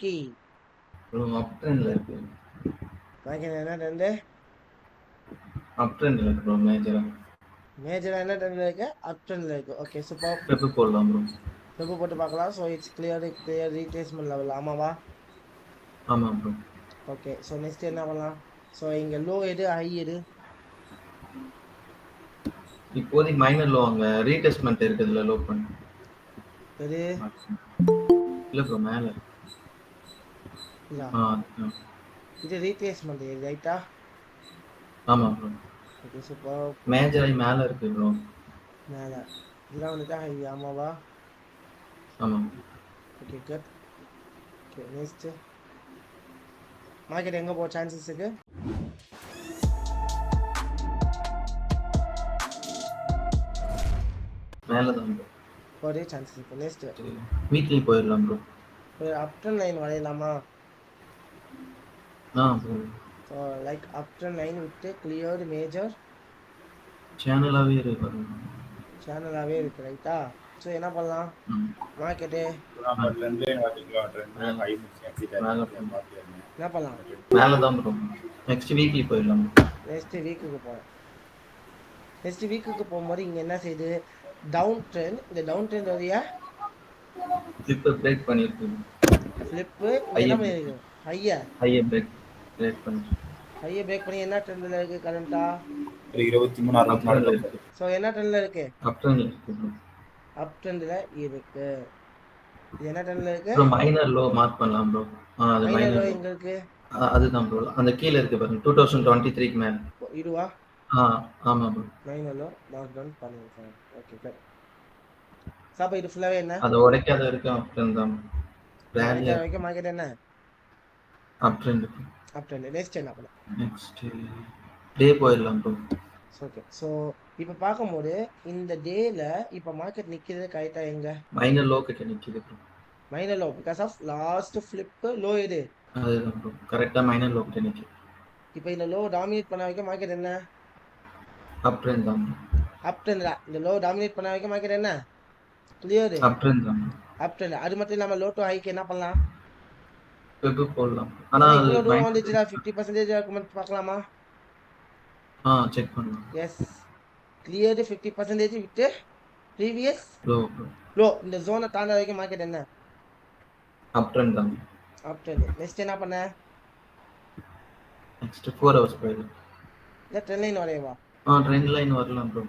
கி bro அப் ட்ரெண்ட்ல இருக்கு. Market என்ன trend? அப் ட்ரெண்ட்ல இருக்கு ப்ரோ மேஜரா. மேஜரா என்ன ட்ரெண்ட்ல இருக்கு? அப் ட்ரெண்ட்ல இருக்கு. Okay super. பெப்பு போடலாம் ப்ரோ. பெப்பு போட்டு பார்க்கலாம். So it's clear retracement level ஆமாவா? ஆமா ப்ரோ. ஓகே ஸோ நெக்ஸ்ட் என்ன பண்ணலாம்? ஸோ இங்கே லோ எது ஹை எது? இப்போதைக்கு மைனர் லோ அங்க ரீடெஸ்ட்மெண்ட் இருக்குதுல லோ பண்ணி. எது? இல்ல ப்ரோ மேல. இதா ஆ இது ரீட்ரேஸ்மெண்ட் ரைட்டா? ஆமா ப்ரோ. Okay super. மேஜர் மேல இருக்கு ப்ரோ. மேலே இதெல்லாம் வந்துட்டா ஹை ஆமாவா? ஆமா. Okay good. Okay next market எங்கே போக சான்சஸ் இருக்கு? மேல தான் ப்ரோ. போகிறே சான்சஸ் இருக்கு. நெக்ஸ்ட் வீக்லி போயிடலாம் ப்ரோ. ஒரு அப் ட்ரெண்ட் லைன் வரையலாமா? Bro. So like up trend line விட்டு கிளியர்டு மேஜர் சேனலாவே இருக்கு. சேனலாகவே இருக்கு ரைட்டா? ஸோ என்ன பண்ணலாம் மார்க்கெட்டு? என்ன பண்ணலாம்? மேல தான் ப்ரோ. நெக்ஸ்ட் வீக்லி போயிடலாம். நெக்ஸ்ட் வீக்குக்கு போகிறேன். நெக்ஸ்ட் வீக்குக்கு போகும்போது இங்கே என்ன செய்யுது? Down trend. இந்த டவுன் ட்ரெண்ட் வழியா ஃபிளிப்பை பிரேக் பண்ணிருக்கு. ஃப்ளிப்பு இங்கே என்ன பண்ணியிருக்கு? ஹையை பிரேக் பண்ணிருக்கு. ஹையை பிரேக் பண்ணி என்ன ட்ரெண்டில் இருக்குது கரண்ட்டாக? 23 இருக்கு. ஸோ என்ன ட்ரெண்டில் இருக்குது? அப் ட்ரெண்ட்ல இருக்கு ப்ரோ. அப் ட்ரெண்டில் இருக்குது. இது என்ன ட்ரெண்டில் இருக்குது? ப்ரோ மைனர் லோ மார்க் பண்ணலாம் ப்ரோ. அது மைனர் மைனர் லோ லோ. எங்கே இருக்குது? அதுதான் ப்ரோ. அந்த கீழே இருக்கு பாருங்க 2023க்கு மேல. இதுவா? ஆமா bro. Minor low mark down பண்ணிருக்கேன். Okay good. சாப்பா இது ஃபுல்லாகவே என்ன? அதை உடைக்காத இருக்கு அப் ட்ரெண்ட் தான். உடைக்காத வரைக்கும் மார்க்கெட் என்ன? அப் ட்ரெண்ட். அப் ட்ரெண்ட். நெக்ஸ்ட் என்ன பண்ணலாம்? நெக்ஸ்ட் டே போயிடலாம் ப்ரோ. ஓகே ஸோ இப்போ பார்க்கும்போது இந்த டேல இப்போ மார்க்கெட் நிற்கிறது கரெக்டாக எங்க? மைனர் லோ கிட்ட நிக்குது bro. Minor low because of last flip low எது? அதுதான் ப்ரோ. கரெக்டா மைனர் லோ கிட்ட நிக்குது. இப்போ இந்த லோ டாமினேட் பண்ண வைக்க மார்க்கெட் என்ன? அப் ட்ரெண்ட் தான். அப் ட்ரெண்ட் தான். இந்த லோ டாமினேட் பண்ண வைக்க மார்க்கெட் என்ன? கிளியர் அப் ட்ரெண்ட் தான். அப் ட்ரெண்ட். அது மட்டும் இல்லாமல் லோ டு ஹைக்கு என்ன பண்ணலாம்? வெப் போடலாம். ஆனா அது இவ்வளோ தூரம் வந்துச்சுன்னா 50% இருக்குமென்னு பார்க்கலாமா? செக் பண்ணலாம். எஸ் கிளியர் 50% விட்டு ப்ரீவியஸ் லோ லோ இந்த ஜோனை தாண்ட வரைக்கும் மார்க்கெட் என்ன? அப் ட்ரெண்ட் தான். அப் ட்ரெண்ட். நெக்ஸ்ட் என்ன பண்ண? நெக்ஸ்ட் 4 ஹவர்ஸ் போயிடலாம். இல்லை ட்ரெண்ட் லைன் வரையவா? ட்ரெண்ட் லைன் வரலாம் ப்ரோ.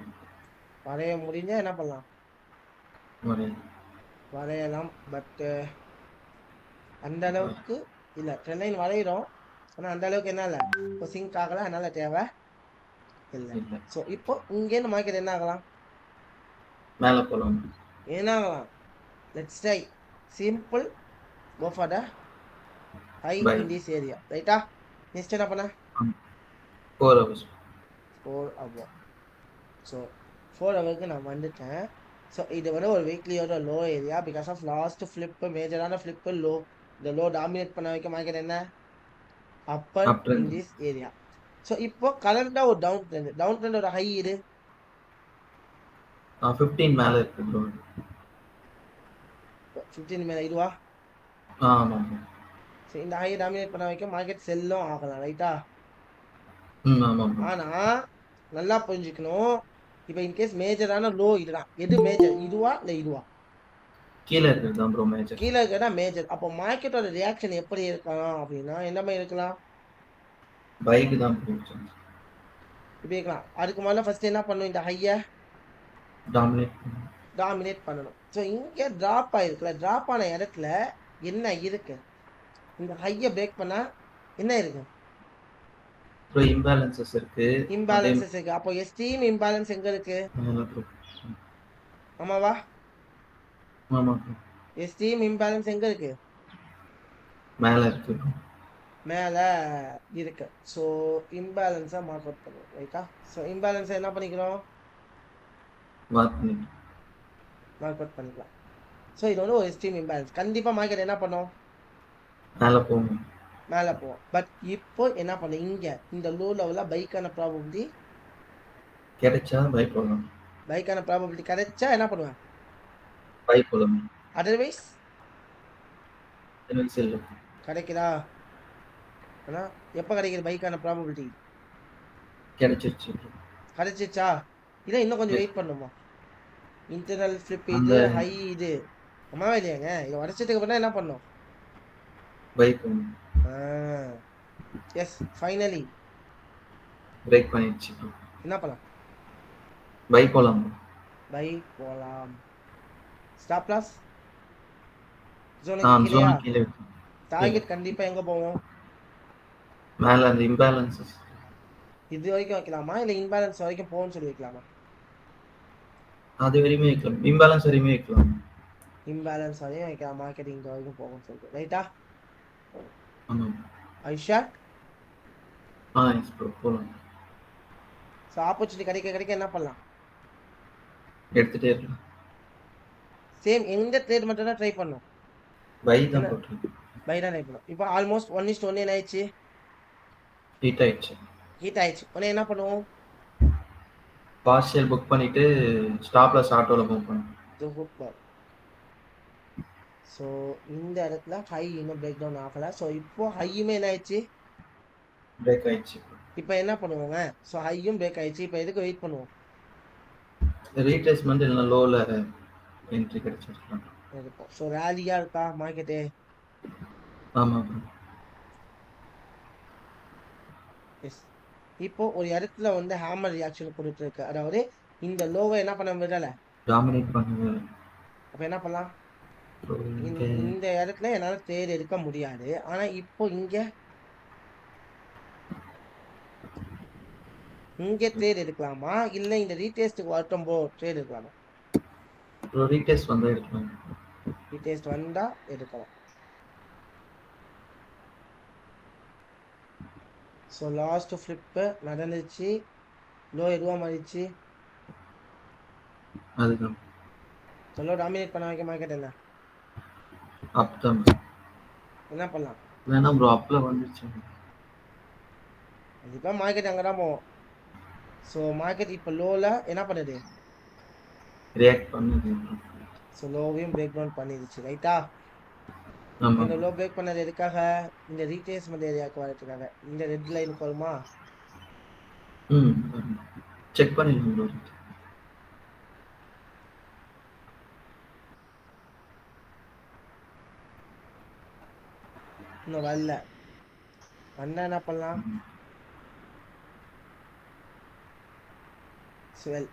வரைய முடிஞ்சா என்ன பண்ணலாம்? வரையலாம். பட் அந்த அளவுக்கு இல்லை. ட்ரெண்ட் லைன் வரைகிறோம் ஆனால் அந்த அளவுக்கு என்ன இல்லை, இப்போ சிங்க் ஆகலை, அதனால தேவை இல்லை. ஸோ இப்போ இங்கேருந்து மார்க்கெட் என்ன ஆகலாம்? மேலே போகலாம். என்ன ஆகலாம்? Let's try simple go for the high in this area ரைட்டா? நெக்ஸ்ட் என்ன பண்ண? 4 ஹவர்ஸ். 4 ஹவர். ஸோ 4 ஹவருக்கு நான் வந்துட்டேன். ஸோ இது வந்து ஒரு வீக்லியோட low area because of last flip மேஜரான ஃப்ளிப்பு லோ. இந்த லோ டாமினேட் பண்ண வைக்க மார்க்கெட் என்ன? Upper in this area. So இப்போ கரண்டாக ஒரு டவுன் ட்ரெண்டோட ஹை இது 15 மேலே இருக்கு ப்ரோ. 15 மேலே இதுவா? ஆமாம். ஸோ இந்த ஹை டாமினேட் பண்ண வைக்க மார்க்கெட் செல்லும் ஆகலாம் ரைட்டா? ஆமாம். ஆனால் நல்லா புரிஞ்சுக்கணும். இப்போ இன்கேஸ் மேஜரான லோ இதுதான். எது மேஜர்? இதுவா இல்லை இதுவா? கீழே இருக்கிறது தான் ப்ரோ மேஜர். கீழே இருக்கிறதா மேஜர். அப்போ மார்க்கெட்டோட ரியாக்ஷன் எப்படி இருக்கலாம் அப்படின்னா என்ன மாதிரி இருக்கலாம்? பைக் தான் இப்படி இருக்கலாம். அதுக்கு முதல்ல ஃபர்ஸ்ட் என்ன பண்ணும்? இந்த ஹையை டாமினேட் பண்ணணும். ஸோ இங்கே ட்ராப் ஆகிருக்குல்ல, ட்ராப் ஆன இடத்துல என்ன இருக்கு? இந்த ஹையை பிரேக் பண்ணா என்ன இருக்கு? இம்பேலன்சஸ் இருக்கு. இம்பேலன்சஸ் இருக்கு. அப்போ எஸ்டீம் இம்பேலன்ஸ் எங்க இருக்கு? ஆமாவா? எஸ்டீம் இம்பேலன்ஸ் எங்க இருக்கு? மேல இருக்கு. மேலே இருக்கு. ஸோ இம்பேலன்ஸை மார்க் அவுட் பண்ணுவோம் ரைட்டா? ஸோ இம்பேலன்ஸை என்ன பண்ணிக்கிறோம்? மார்க் அவுட் பண்ணிக்கலாம். ஸோ இது வந்து ஒரு எஸ்டீம் இம்பேலன்ஸ். கண்டிப்பாக மார்க்கெட் என்ன பண்ணும்? மேலே போவோம். பட் இப்போ என்ன பண்ணும்? இங்கே இந்த லோ லெவலில் பைக்கான ப்ராபபிலிட்டி கிடைச்சா பை போடலாம். பைக்கான ப்ராபபிலிட்டி கிடைச்சா என்ன பண்ணுவேன்? பை போடலாம். அதர்வைஸ் இல்லை. கிடைக்குதா? ஆனா எப்ப கிடைக்குது பைக்கான ப்ராபபிலிட்டி? கிடைச்சிருச்சு bro. கிடைச்சிச்சா? இல்ல இன்னும் கொஞ்சம் Yes. வெயிட் பண்ணுமா? இன்டர்னல் ஃபிளிப் அந்த இது, ஹை இது. ஆமாவா இல்லையாங்க? இதை உடைச்சதுக்கு அப்புறம் என்ன பண்ணும்? பைக் எஸ் ஃபைனலி பிரேக் பண்ணிடுச்சு bro. என்ன பண்ணலாம்? பைக் போலாம் bro. பை போலாம். ஸ்டாப் லாஸ் ஆ ஜோனுக்கு கீழேயா? ஜோன் கீழே வைக்கலாம். டார்கெட் கண்டிப்பா எங்க போவோம்? மேலே அந்த இம்பேலன்சஸ் இது வரைக்கும் வைக்கலாமா இல்ல இன்பேலன்ஸ் வரைக்கும் போகும்னு சொல்லி வைக்கலாமா? அது வரையுமே வைக்கலாம், இம்பேலன்ஸ் வரையுமே வைக்கலாம். இம்பேலன்ஸ் வரையும் வைக்கலாம், மார்க்கெட்டிங் இங்க வரைக்கும் போகும்னு சொல்லிட்டு ரைட்டா? ஆமாம். ஐஷா எஸ் ப்ரோ போகலாம். ஸோ ஆப்பர்ச்சுனிட்டி கிடைக்க கிடைக்க என்ன பண்ணலாம்? எடுத்துகிட்டே இருக்கலாம். சேம் எந்த ட்ரேட் மட்டும் தான் ட்ரை பண்ணும். பை தான் என்ன போட்டிருக்கு. பை தான் ட்ரை பண்ணும். இப்போ ஆல்மோஸ்ட் 1:1 என்ன ஆயிடுச்சு? ஹீட் ஆயிடுச்சு. ஹீட் ஆயிடுச்சு. உடனே என்ன பண்ணுவோம்? பார்ஷியல் புக் பண்ணிட்டு ஸ்டாப்லஸ் ஆட்டோவில் மூவ் பண்ணும். ஸோ இந்த இடத்துல ஹை இன்னும் பிரேக் டவுன் ஆகலை. ஸோ இப்போ ஹையுமே என்ன ஆயிடுச்சு? பிரேக் ஆயிடுச்சு. இப்போ என்ன பண்ணுவோங்க? ஸோ ஹையும் பிரேக் ஆயிடுச்சு. இப்போ எதுக்கு வெயிட் பண்ணுவோம்? ரீட்ரேஸ்மெண்ட் இல்லைன்னா லோவில் என்ட்ரி கிடைச்சிருக்கலாம். இருக்கும். ஸோ ரேலியாக இருக்கா மார்க்கெட்டு? ஆமாம் ப்ரோ. எஸ். இப்போ ஒரு இடத்துல வந்து ஹேமர் ரியாக்ஷன் கொடுத்துருக்கு. அதாவது இந்த லோவை என்ன பண்ண விடலை, டாமினேட் பண்ணுங்க. அப்போ என்ன பண்ணலாம்? ப்ரோ இந்த இடத்துல என்னால் ட்ரேட் எடுக்க முடியாது. ஆனால் இப்போ இங்கே ட்ரேட் எடுக்கலாமா இல்லை இந்த ரீடேஸ்ட்டுக்கு வரட்டும் போ ட்ரேட் எடுக்கலாமா? ப்ரோ ரீடேஸ்ட் வந்தால் எடுக்கலாம். ரீடேஸ்ட் வந்தால் எடுக்கலாம். ஸோ லாஸ்ட் ஃப்ளிப்பு நடந்துச்சு. லோ எதுவாக மாறிடுச்சு? அதுதான் லோ டாமினேட் பண்ண வைக்க மார்க்கெட் என்ன அப் தான். என்ன பண்ணலாம்? வேணாம் ப்ரோ, அப்பில் வந்துருச்சு. கண்டிப்பாக மார்க்கெட் அங்கே தான் போவோம். ஸோ மார்க்கெட் இப்போ லோவில் என்ன பண்ணுது? ரியாக்ட் பண்ணுது. ஸோ லோவையும் பிரேக் டவுன் பண்ணிடுச்சு ரைட்டா? ஆமாம். இந்த லோ பிரேக் பண்ணது எதுக்காக? இந்த ரீட்ரேஸ்மெண்ட் ஏரியாவுக்கு வரதுக்காக. இந்த ரெட் லைனுக்கு வருமா? செக் பண்ணிடலாம் ப்ரோ. இன்னும் வரல. வந்தா என்ன பண்ணலாம்? ஸ்வெல்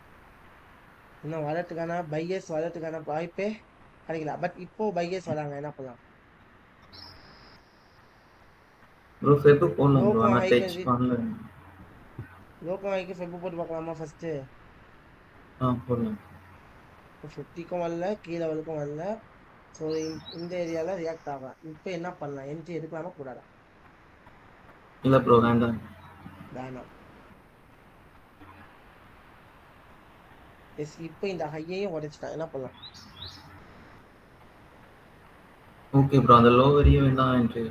இன்னும் வரதுக்கான பையர்ஸ் வரதுக்கான வாய்ப்பே கிடைக்கல. பட் இப்போ பையர்ஸ் வராங்க, என்ன பண்ணலாம்? ப்ரோ ஃபெப் போடலாம் ப்ரோ, லோக்கம் ஆனால் ஹைக்கு டச் பண்ணல. லோக்கம் ஹைக்கு ஃபெப் போட்டு பார்க்கலாமா ஃபர்ஸ்ட்டு? போடலாம். இப்போ 50க்கும் வரல, கீழே லெவலுக்கும் வரல. ஸோ இந்த ஏரியாவில் ரியாக்ட் ஆகலாம். இப்போ என்ன பண்ணலாம்? என்ட்ரி எடுக்கலாமா கூடாதா? இல்லை ப்ரோ வேண்டாம். வேணாம். எஸ். இப்போ இந்த ஹையையும் உடைச்சிட்டான், என்ன பண்ணலாம்? ஓகே ப்ரோ, அந்த லோ வரையும் வேணா என்ட்ரி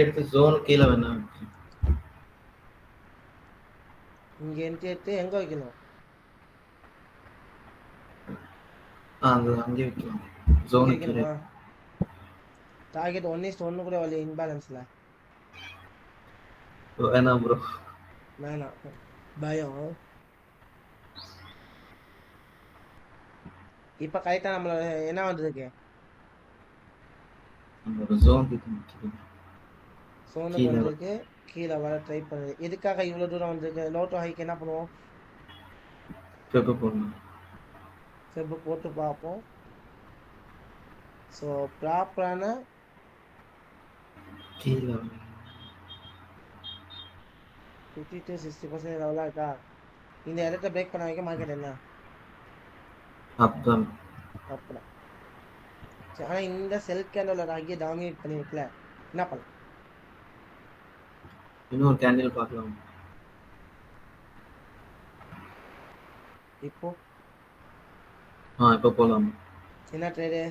எடுத்து ஜோன் கீழே வேணா இங்கே என்ட்ரி எடுத்து எங்கே வைக்கணும்? அது அங்கே வைக்கலாம். ஜோன் கீழே டார்கெட் 1:1 கூட வரல இன்பேலன்ஸில். வேணாம் ப்ரோ. வேணாம், பயம். இப்போ கரெக்டாக நம்மளோட என்ன வந்துருக்கு? சோனுக்கு வந்திருக்கு. கீழே வர ட்ரை பண்ணுது. எதுக்காக இவ்வளோ தூரம் வந்திருக்கு? லோட்டோ ஹைக்கு என்ன பண்ணுவோம்? ஃபெப் போட்டு பார்ப்போம். ஸோ ப்ராப்பரான 50 to 60% லெவலாக இருக்கா? இந்த இடத்த பிரேக் பண்ண வைக்க மார்க்கெட் என்ன அப்புறம் சரி. ஆனால் இந்த செல் கேண்டலோட ஆகிய டாமினேட் பண்ணிருக்கல, என்ன பண்ணலாம்? இன்னொரு கேண்டில் பார்க்கலாம். இப்போ இப்போ போகலாம். என்ன ட்ரேடு?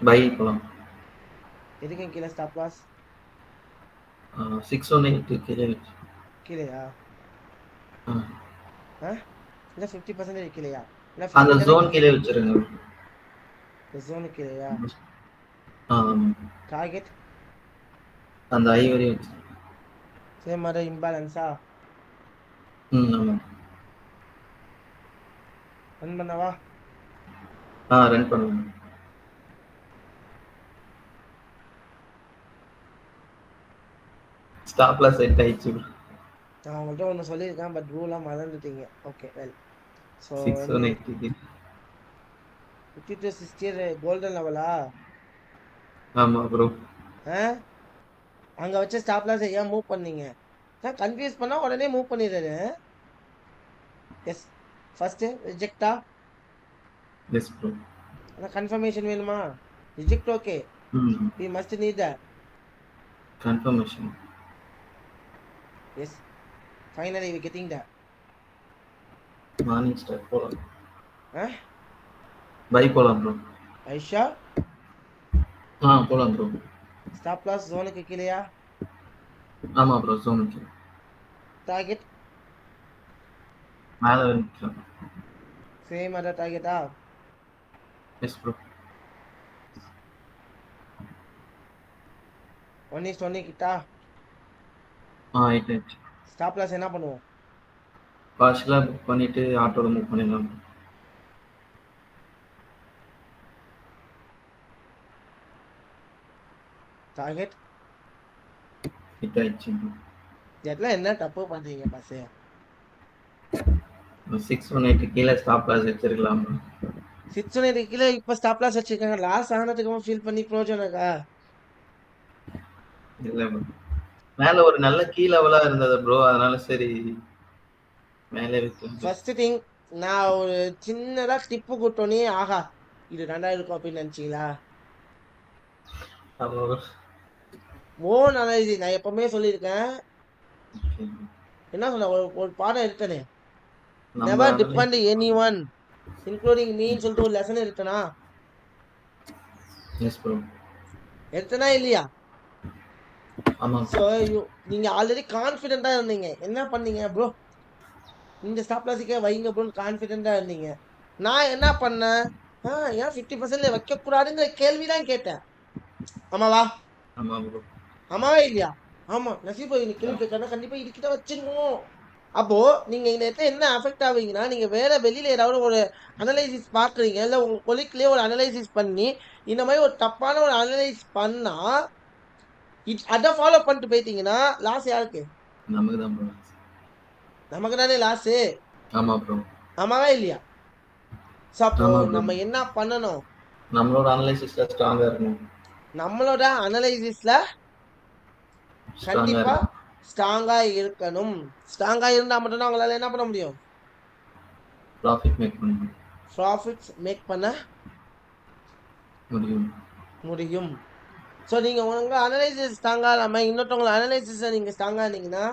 பை போகலாம். எதுக்கும் கீழே ஸ்டாப் லாஸ் 618 கீழே கீழேயா? இல்லை 50% கீழேயா? இல்லை அந்த ஜோன் கீழே வச்சிருங்க. ஜோனு கீழேயா? ஆமா. டார்கெட் அந்த ஐவரி வச்சு. சேம் மாதிரி இம்பேலன்ஸா ஆமா. ரன் பண்ணவா? ரன் பண்ணுங்க. ஸ்டாப் லாஸ் செட் ஆயிடுச்சு. நான் உங்கள்கிட்ட ஒன்று சொல்லியிருக்கேன், பட் ரூலாக மறந்துட்டீங்க. Okay well. So 6180. 50 to 60 golden லெவலா? ஆமா ப்ரோ. அங்கே வச்ச ஸ்டாப் லாஸ் ஏன் மூவ் பண்ணீங்க? நான் கன்ஃபியூஸ் பண்ணால் உடனே மூவ் பண்ணிடுறேன். எஸ் ஃபர்ஸ்ட் ரிஜெக்டா? Yes bro. ஆனால் கன்ஃபர்மேஷன் வேணுமா? Reject okay, we must need that confirmation. Yes finally we getting that. Morning star போலாம். பை போலாம் ப்ரோ. ஐஷா போலாம் ப்ரோ. ஸ்டாப் லாஸ் ஜோனுக்கு கீழேயா? ஆமா ப்ரோ, ஜோனுக்கு டார்கெட் மேல நிக்கலாம். சேம் அதர் டார்கெட்டா? Yes bro. 1:1 கிட்டா? ஆயிட்டு. ஸ்டாப் லாஸ் என்ன பண்ணுவோம்? பார்ஷலா புக் பண்ணிட்டு ஆட்டோல மூவ் பண்ணிடலாம். டார்கெட் ஹிட் ஆயிடுச்சு. இதெல்லாம் என்ன தப்பு பண்றீங்க பாஸ்? 618 கீழே ஸ்டாப் லாஸ் வச்சிருக்கலாம். 600 கீழே இப்போ ஸ்டாப் லாஸ் வச்சிருக்காங்க. லாஸ் ஆனதுக்கு ஃபீல் பண்ணி ப்ரோஜனம் இருக்கா? இல்ல ப்ரோ, மேல ஒரு நல்ல கீ லெவலா இருந்தது ப்ரோ, அதனால சரி மேலே வைக்கலாம். ஃபர்ஸ்ட் திங், நான் ஒரு சின்னதா டிப்பு கூட்டோனே ஆஹா இது 2000 இருக்கும் அப்படின்னு நினைச்சீங்களா? ஓன் அனாலிசிஸ் நான் எப்பவுமே சொல்லியிருக்கேன். என்ன சொன்ன, ஒரு பாடம் எடுத்தனே, never depend anyone including மீன்னு சொல்லிட்டு ஒரு லெசன் எடுத்தனா? Yes bro. எடுத்தனா இல்லையா? ஆமா. ஸோ நீங்க ஆல்ரெடி கான்ஃபிடென்ட்டா இருந்தீங்க. என்ன பண்ணீங்க ப்ரோ, இந்த ஸ்டாப் லாஸுக்கே வைங்க ப்ரோன்னு கான்ஃபிடென்ட்டா இருந்தீங்க. நான் என்ன பண்ணேன், ஏன் 50% வைக்கக்கூடாதுங்கிற கேள்விதான் கேட்டேன். ஆமாவா? ஆமா ப்ரோ. ஆமாவா இல்லையா? ஆமா. நசீபா நீ கேள்வி கேட்கறா, கண்டிப்பா இதுக்கிட்ட வச்சிருக்கோம். அப்போ நீங்க இந்த இடத்துல என்ன அஃபெக்ட் ஆவீங்கன்னா, நீங்க வேற வெளியில ஏதாவது ஒரு அனலைசிஸ் பாக்குறீங்க, இல்ல உங்க கொலிக்லயே ஒரு அனலைசிஸ் பண்ணி இந்த மாதிரி ஒரு தப்பான ஒரு அனலைஸ் பண்ணா அதை ஃபாலோ பண்ணிட்டு போயிட்டீங்கன்னா லாஸ் யாருக்கு? நமக்கு தான் ப்ரோ. நமக்கு தானே லாஸ். ஆமா ப்ரோ. ஆமாவா இல்லையா? ஸோ அப்போ நம்ம என்ன பண்ணணும், நம்மளோட அனலைசிஸ்ல ஸ்ட்ராங்கா இருக்கணும். நம்மளோட அனலைசிஸ்ல கண்டிப்பா ஸ்ட்ராங்கா இருக்கணும். ஸ்ட்ராங்கா இருந்தா மட்டும்தான் உங்களால என்ன பண்ண முடியும்? ப்ராஃபிட்ஸ் மேக் பண்ண முடியும். ஸோ நீங்க உங்க அனலைசிஸ் ஸ்ட்ராங்கா இல்லாம இன்னொருத்தவங்கள அனலைசிஸ் நீங்க ஸ்ட்ராங்கா இருந்தீங்கன்னா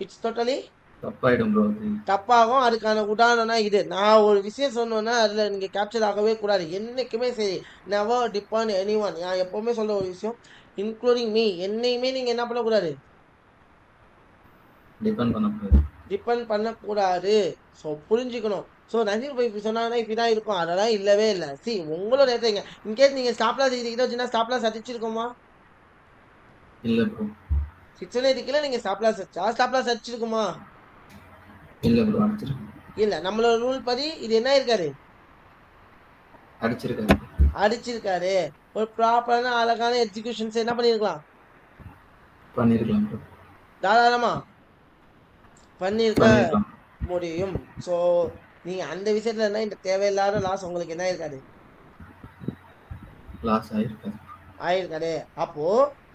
இட்ஸ் டோட்டலி தப்பாயிடும் ப்ரோ. தப்பாகும். அதுக்கான உதாரணம்னா இது. நான் ஒரு விஷயம் சொன்னோன்னா அதுல நீங்க கேப்சர் ஆகவே கூடாது. என்னைக்குமே சரி, நெவர் டிபெண்ட் எனி ஒன். நான் எப்பவுமே சொல்ற ஒரு விஷயம், இன்க்ளூடிங் மீ, என்னையுமே நீங்க என்ன பண்ணக்கூடாது, டிபெண்ட் பண்ணக்கூடாது. ஸோ புரிஞ்சுக்கணும். ஸோ நசீர் போய் இப்படி சொன்னாங்கன்னா இப்படிதான் இருக்கும், அதெல்லாம் இல்லவே இல்லை. சி உங்களோட இடத்துல இன்கேஸ் நீங்க ஸ்டாப் லாஸ் இதுக்கிட்ட வச்சுன்னா ஸ்டாப் லாஸ் அடிச்சிருக்கோமா? இல்ல ப்ரோ. 680 கீழே நீங்க ஸ்டாப் லாஸ் வச்சா ஸ்டாப் லாஸ் அடிச்சிருக்குமா? இல்ல ப்ரோ, அடிச்சிருக்கு. இல்ல, நம்மளோட ரூல் படி இது என்ன இருக்காரு, அடிச்சிருக்காரு. ஒரு ப்ராப்பரான அழகான எக்ஸிகியூஷன்ஸ் என்ன பண்ணிருக்கலாம், தாராளமா பண்ணிருக்க முடியும். ஸோ நீங்க அந்த விஷயத்துல என்ன இந்த தேவையில்லாத லாஸ் உங்களுக்கு என்ன இருக்காது, லாஸ் ஆயிருக்காரு. அப்போ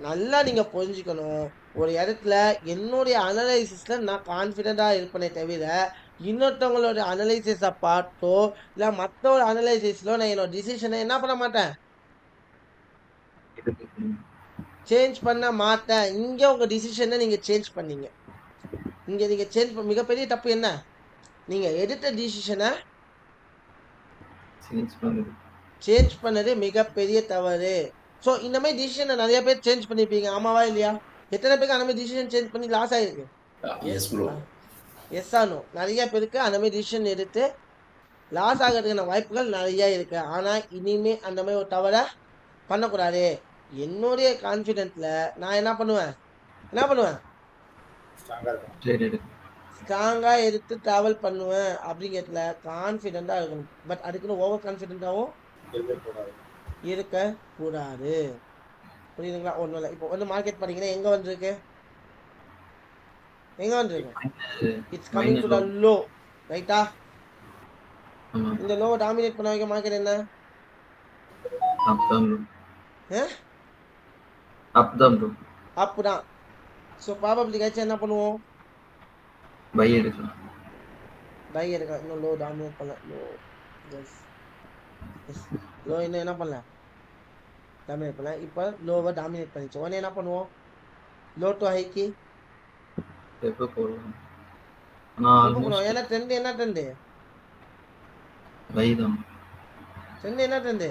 நல்லா நீங்க புரிஞ்சுக்கணும், ஒரு இடத்துல என்னுடைய அனலைசிஸ்ல நான் கான்ஃபிடென்டா இருப்பேனே தவிர இன்னொருத்தவங்களோட அனலைசிஸை பார்த்தோ இல்லை மற்ற ஒரு அனலைசிஸ்லோ நான் என்னோட டிசிஷனை என்ன பண்ண மாட்டேன், சேஞ்ச் பண்ண மாட்டேன். இங்க உங்க டிசிஷனை நீங்க சேஞ்ச் பண்ணீங்க. இங்க நீங்க மிகப்பெரிய தப்பு என்ன, நீங்க எடுத்த டிசிஷனை சேஞ்ச் பண்ணது மிகப்பெரிய தவறு. ஸோ இந்த மாதிரி டிசிஷனை நிறைய பேர் சேஞ்ச் பண்ணிருப்பீங்க. ஆமாவா இல்லையா? எத்தனை பேருக்கு அந்த மாதிரி டிசிஷன் சேஞ்ச் பண்ணி லாஸ் ஆயிருக்கு? எஸ் ஆனோ? நிறைய பேருக்கு அந்த மாதிரி டிசிஷன் எடுத்து லாஸ் ஆகிறதுக்கான வாய்ப்புகள் நிறைய இருக்கு. ஆனா இனிமே அந்த மாதிரி ஒரு தவற பண்ணக்கூடாது. என்னுடைய கான்ஃபிடென்ட்ல நான் என்ன பண்ணுவேன் ஸ்ட்ராங்கா இருக்கும். ட்ரேட் எடு. ஸ்ட்ராங்கா எடுத்து டிராவல் பண்ணுவேன் அப்படிங்கிறதுல கான்ஃபிடென்ட்டா இருக்கணும். பட் அதுக்குன்னு ஓவர் கான்ஃபிடென்ட்டாவும் இருக்கக்கூடாது. இருக்கக்கூடாது. புரியுதுங்களா? ஒன்றும் இல்லை. இப்போ வந்து மார்க்கெட் பண்ணீங்கன்னா எங்க வந்திருக்கு? It's coming to the low, ரைட்டா? ஆமா. இந்த லோ டாமினேட் பண்ண வைக்க மார்க்கெட் என்ன? அப் தான் ப்ரோ. ஆ? அப் தான் ப்ரோ. அப் தான். ஸோ ப்ராபபிலிட்டி கிடைச்சா என்ன பண்ணுவோம்? பை எடுக்கலாம். பை எடுக்கலாம். இன்னும் லோ டாமினேட் பண்ணல. லோ எஸ் எஸ் லோ இன்னும் என்ன பண்ணல? டாமினேட் பண்ணல. இப்போ லோவை டாமினேட் பண்ணிச்சு. உடனே என்ன பண்ணுவோம்? லோ டு ஹைக்கு எப்போ போடலாம்? ஆனா எப்போ பண்ணுவோம்? ஆல்மோஸ்ட் ஏன்னா ட்ரெண்ட் என்ன ட்ரெண்டு? பை தான். ட்ரெண்ட் என்ன ட்ரெண்டு?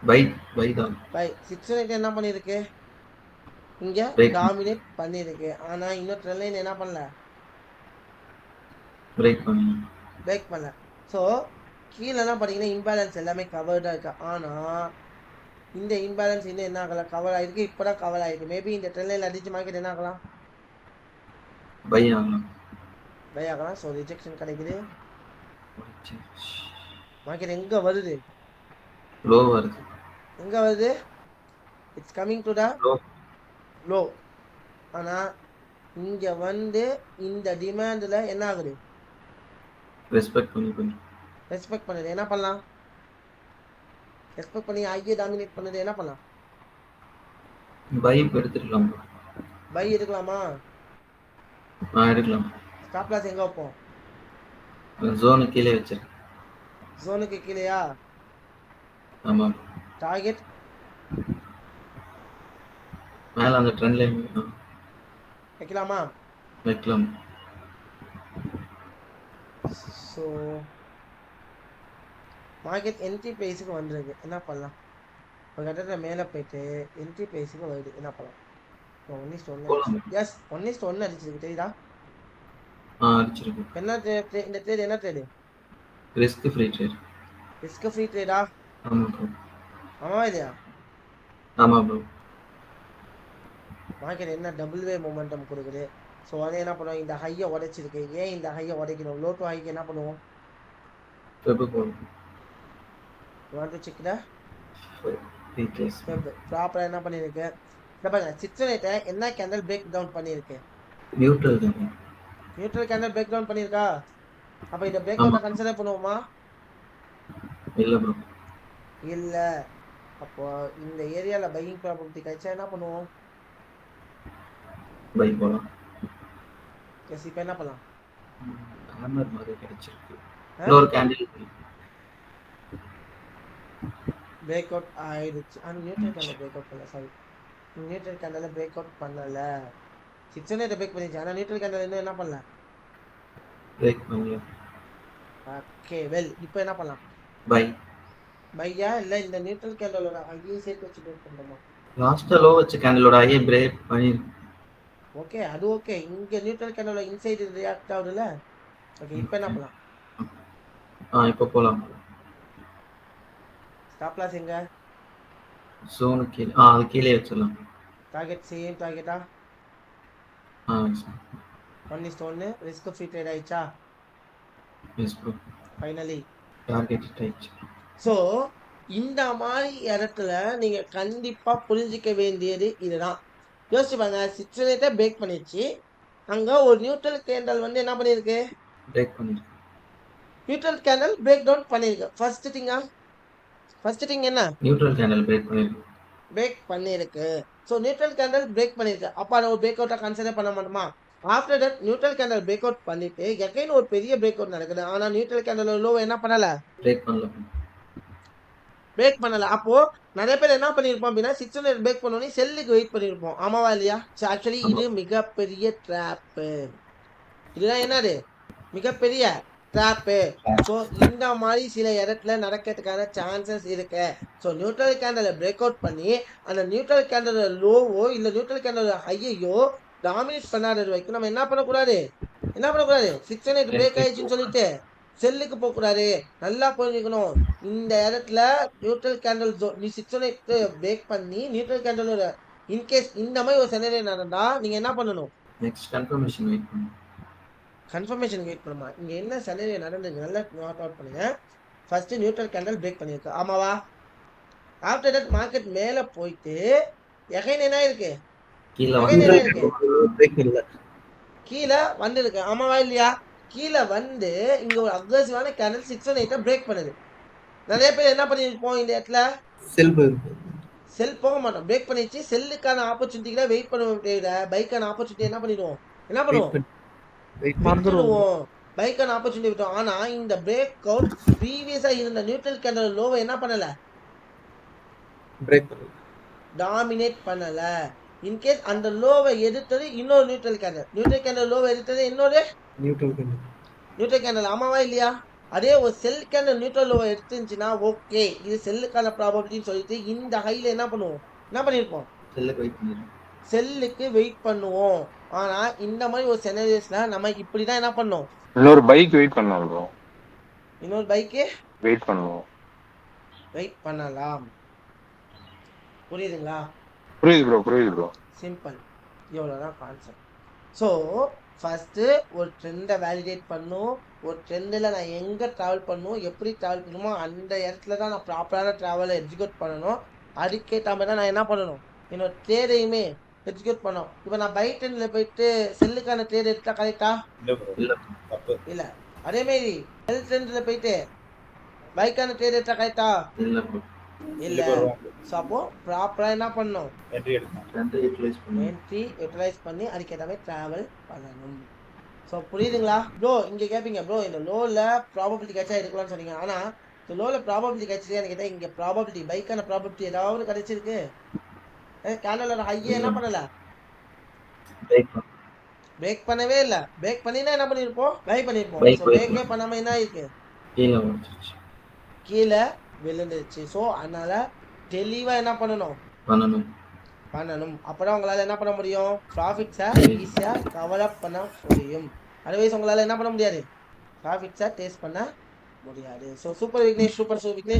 பை தான். பை 6 என்ன பண்ணியிருக்கு? இங்கே Break. டாமினேட் பண்ணியிருக்கு. ஆனால் இன்னும் ட்ரெண்ட் லைன் என்ன பண்ணல? பிரேக் பண்ணி. பிரேக் பண்ணல. ஸோ கீழெல்லாம் பார்த்தீங்கன்னா இம்பேலன்ஸ் எல்லாமே கவர்டாக இருக்கு. ஆனால் இந்த இம்பேலன்ஸ் இன்னும் என்ன ஆகல? கவர் ஆகிருக்கு. இப்போ தான் கவர் ஆகிருக்கு. மேபி இந்த ட்ரெண்ட் லைன் அடிச்சு மார்க்கெட் என்ன ஆகலாம்? பை ஆகலாம். பை ஆகலாம். ஸோ ரிஜெக்ஷன் கிடைக்குது. மார்க்கெட் எங்கே வருது? லோ வருது. எங்கே வருது? It's coming to the low. Low. ஆனால் இங்கே வந்து இந்த டிமாண்டில் என்ன ஆகுது? ரெஸ்பெக்ட் பண்ணி ரெஸ்பெக்ட் பண்ணுது. என்ன பண்ணலாம்? ரெஸ்பெக்ட் பண்ணி ஐயே டாமினேட் பண்ணுது. என்ன பண்ணலாம்? பை எடுத்துக்கலாம் ப்ரோ. பை எடுக்கலாமா? எடுக்கலாம். ஸ்டாப் லாஸ் எங்கே வைப்போம்? ஜோனு கீழே வச்சிருக்கேன். ஜோனுக்கு கீழேயா? ஆமா. டார்கெட் மேல அந்த ட்ரெண்ட் லைன் வைக்கலாமா? வைக்கலாம். ஸோ மார்க்கெட் என்ட்ரி ப்ரைஸுக்கு வந்துருக்கு. என்ன பண்ணலாம்? ஒரு கட்டத்தில் மேலே போயிட்டு என்ட்ரி ப்ரைஸுக்கு வருது. என்ன பண்ணலாம்? 1:1 எஸ் 1:1 அடிச்சிருக்கு. தெரியுதா? அடிச்சிருக்கு. என்ன இந்த ட்ரேட் என்ன trade? Risk free trade. Risk free ட்ரேடா? ஆமா ப்ரோ. ஆமாவா இல்லையா? ஆமா ப்ரோ. மார்க்கெட் என்ன டபுள் வே மொமெண்டம் கொடுக்குது. ஸோ அதை என்ன பண்ணுவோம்? இந்த ஹையை உடைச்சிருக்கு. ஏன் இந்த ஹையை உடைக்கணும்? லோ டு ஹைக்கு என்ன பண்ணுவோம்? எப்போ போடும்? Want to check the retrace. ப்ராப்பராக என்ன பண்ணியிருக்கு? இந்த பாருங்க 6 என்ன கேண்டல் பிரேக் டவுன் பண்ணியிருக்கு? நியூட்ரல் தான். நியூட்ரல் கேண்டல் பிரேக் டவுன் பண்ணியிருக்கா? அப்போ இந்த பிரேக் டவுனை கன்சிடர் பண்ணுவோமா? இல்ல ப்ரோ. இல்லை. அப்போ இந்த ஏரியாவில் பையிங் ப்ராபபிலிட்டி கிடைச்சா என்ன பண்ணுவோம்? பை போலாம். எஸ் இப்போ என்ன பண்ணலாம்? ஹேமர் மாதிரி கிடைச்சிருக்கு. இன்னொரு கேண்டில் பிரேக் அவுட் ஆயிடுச்சு. ஆனால் நியூட்ரல் கேண்டல் பிரேக் அவுட் பண்ணல. சாரி, நியூட்ரல் கேண்டலில் பிரேக் அவுட் பண்ணலை. 6 பிரேக் பண்ணிச்சு. ஆனால் நியூட்ரல் கேண்டல் இன்னும் என்ன பண்ணல? பிரேக் பண்ணல. Okay well. இப்போ என்ன பண்ணலாம்? பை. பையா இல்லை இந்த நியூட்ரல் கேண்டலோட ஐயே சேர்த்து வச்சு பிரேக் பண்ணுறோமா? லாஸ்டா லோ வச்ச கேண்டிலோட ஐயே பிரேக் பண்ணிருக்கு. ஓகே அது ஓகே. இங்கே நியூட்ரல் கேண்டலோட இன்சைடு ரியாக்ட் ஆகுதுல்ல. ஓகே இப்போ என்ன பண்ணலாம்? இப்போ போலாம். ஸ்டாப் லாஸ் எங்க? ஜோனு கீழே. அது கீழே வச்சிடலாம். டார்கெட் சேம் டார்கெட்டா? 1:1 ரிஸ்க் ஃப்ரீ ட்ரேட் ஆயிடுச்சா? Yes bro. Finally target hit ஆயிடுச்சு. ஸோ இந்த மாதிரி இடத்துல நீங்கள் கண்டிப்பாக புரிஞ்சிக்க வேண்டியது இதுதான். யோசிச்சு பாருங்க. 6 பிரேக் பண்ணிடுச்சு. அங்கே ஒரு நியூட்ரல் கேண்டல் வந்து என்ன பண்ணியிருக்கு? பிரேக் பண்ணிருக்கு. நியூட்ரல் கேண்டல் பிரேக் டவுன் பண்ணியிருக்கு. ஃபர்ஸ்ட் திங் என்ன? நியூட்ரல் கேண்டில் பிரேக் பண்ணிருக்கு. பிரேக் பண்ணியிருக்கு. ஸோ நியூட்ரல் கேண்டல் பிரேக் பண்ணியிருக்கு. அப்போ அதை ஒரு பிரேக் அவுட்டாக கன்சிடர் பண்ண மாட்டோமா? After that neutral candle break out பண்ணிட்டு எகைன் ஒரு பெரிய பிரேக் அவுட் நடக்குது. ஆனால் நியூட்ரல் கேண்டல் லோ என்ன பண்ணலை? பிரேக் பண்ணலை. அப்போது நிறைய பேர் என்ன பண்ணியிருப்போம் அப்படின்னா 600 பிரேக் பண்ணோன்னே செல்லுக்கு வெயிட் பண்ணியிருப்போம். ஆமாவா இல்லையா? ஸோ ஆக்சுவலி இது மிகப்பெரிய ட்ராப்பு. இதுதான் என்னது? மிகப்பெரிய ட்ராப்பு. ஸோ இந்த மாதிரி சில இடத்துல நடக்கிறதுக்கான சான்சஸ் இருக்கு. ஸோ நியூட்ரல் கேண்டலை பிரேக் அவுட் பண்ணி அந்த நியூட்ரல் கேண்டலோட லோவோ இல்லை நியூட்ரல் கேண்டலோட ஹையையோ டாமினேட் பண்ணாதது வரைக்கும் நம்ம என்ன பண்ணக்கூடாது? 600 பிரேக் ஆயிடுச்சுன்னு சொல்லிட்டு செல்லுக்கு போகக்கூடாது. நல்லா புரிஞ்சுக்கணும். இந்த இடத்துல நியூட்ரல் கேண்டில் நீ 618 பிரேக் பண்ணி நியூட்ரல் கேண்டிலோட இன்கேஸ் இந்த மாதிரி ஒரு செனரியோ நடந்தா நீங்க என்ன பண்ணணும்? நெக்ஸ்ட் கன்ஃபர்மேஷன் வெயிட் பண்ணும். கன்ஃபர்மேஷன் வெயிட் பண்ணுமா? இங்க என்ன செனரியோ நடந்தது நல்லா நோட் அவுட் பண்ணுங்க. ஃபர்ஸ்ட் நியூட்ரல் கேண்டில் பிரேக் பண்ணிருக்கு, ஆமாவா? ஆஃப்டர் தட் மார்க்கெட் மேல போயிட்டு எகைன் என்ன இருக்கு? கீழே எகைன் என்ன இருக்கு? பிரேக் இல்ல. கீழே வந்திருக்கு, ஆமாவா இல்லையா? கீழே வந்து இங்க ஒரு அக்ரெசிவான கேண்டில் 618 பிரேக் பண்ணுது. நிறைய பேர் என்ன பண்ணிருப்போம் இந்த இடத்துல? செல் செல் போக மாட்டோம், பிரேக் பண்ணிச்சு. செல்லுக்கான ஆப்பர்ச்சுனிட்டிகளை வெயிட் பண்ணுவோம் தவிர பைக்கான ஆப்பர்ச்சுனிட்டி என்ன பண்ணிடுவோம்? என்ன பண்ணுவோம்? விட்டுடுவோம். பைக்கான ஆப்பர்ச்சுனிட்டி விட்டோம். ஆனா இந்த பிரேக் அவுட் ப்ரீவியஸா இருந்த நியூட்ரல் கேண்டில் லோவை என்ன பண்ணல? பிரேக் பண்ணல, டாமினேட் பண்ணல. இன்கேஸ் அந்த லோவை எதிர்த்தது இன்னொரு நியூட்ரல் கேண்டில் லோவை எதிர்த்தது இன்னொரு நியூட்ரல் கேண்டில், ஆமாவா இல்லையா? அதே ஒரு செல் கேண்டில் நியூட்ரல் லோவை எடுத்துச்சுன்னா ஓகே, இது செல்லுக்கான ப்ராபபிலிட்டின்னு சொல்லிட்டு இந்த ஹைல என்ன பண்ணுவோம்? என்ன பண்ணிருப்போம்? செல்லுக்கு வெயிட் பண்ணுவோம். ஆனா இந்த மாதிரி ஒரு செனரியோஸ்ல நம்ம இப்படிதான் என்ன பண்ணோம்? இன்னொரு பைக் வெயிட் பண்ணலாம் ப்ரோ. இன்னொரு பைக்கு வெயிட் பண்ணுவோம். வெயிட் பண்ணலாம். புரியுதுங்களா? புரியுது ப்ரோ. சிம்பிள், இவ்வளோதான் கான்செப்ட். ஸோ ஃபஸ்ட்டு ஒரு ட்ரெண்டை வேலிடேட் பண்ணும். ஒரு ட்ரெண்டில் நான் எங்கே ட்ராவல் பண்ணணும், எப்படி ட்ராவல் பண்ணணுமோ அந்த இடத்துல தான் நான் ப்ராப்பரான ட்ராவலை எக்ஸிக்யூட் பண்ணணும். அதுக்கேற்ற மாதிரி தான் நான் என்ன பண்ணணும்? என்னோட ட்ரேடையுமே எக்ஸிக்யூட் பண்ணணும். இப்போ நான் பை ட்ரெண்டில் போயிட்டு செல்லுக்கான ட்ரேட் எடுத்தா கரெக்டா? இல்லை. அதேமாரி செல் ட்ரெண்டில் போயிட்டு பைக்கான ட்ரேட் எடுத்தா கரெக்டா? இல்லை. ஸோ அப்போ ப்ராப்பராக என்ன பண்ணணும்? என்ட்ரி யூட்டிலைஸ் பண்ணி அதுக்கேற்ற மாதிரி ட்ராவல் பண்ணணும். ஸோ புரியுதுங்களா ப்ரோ? இங்கே கேட்பீங்க ப்ரோ இந்த லோவில் ப்ராபபிலிட்டி கிடைச்சா எடுக்கலாம்னு சொன்னீங்க. ஆனால் இந்த லோவில் ப்ராபபிலிட்டி கிடைச்சிருக்கான்னு கேட்டால் இங்கே ப்ராபபிலிட்டி பைக்கான ப்ராபபிலிட்டி ஏதாவது கிடைச்சிருக்கு? கேண்டலோட ஹையே என்ன பண்ணலை? பிரேக் பண்ணவே இல்லை. பிரேக் பண்ணினா என்ன பண்ணியிருப்போம்? பை பண்ணியிருப்போம். ஸோ பிரேக்கே பண்ணாமல் என்ன ஆயிருக்கு? கீழே விழுந்துருச்சு. ஸோ அதனால தெளிவாக என்ன பண்ணணும்? அப்பதான் உங்களால என்ன பண்ண முடியும்? ப்ராஃபிட்ஸை ஈஸியா டெவலப் பண்ண முடியும். அதர்வைஸ் உங்களால என்ன பண்ண முடியாது? ப்ராஃபிட்ஸை டேஸ்ட் பண்ண முடியாது. So super Vignesh, super Vignesh.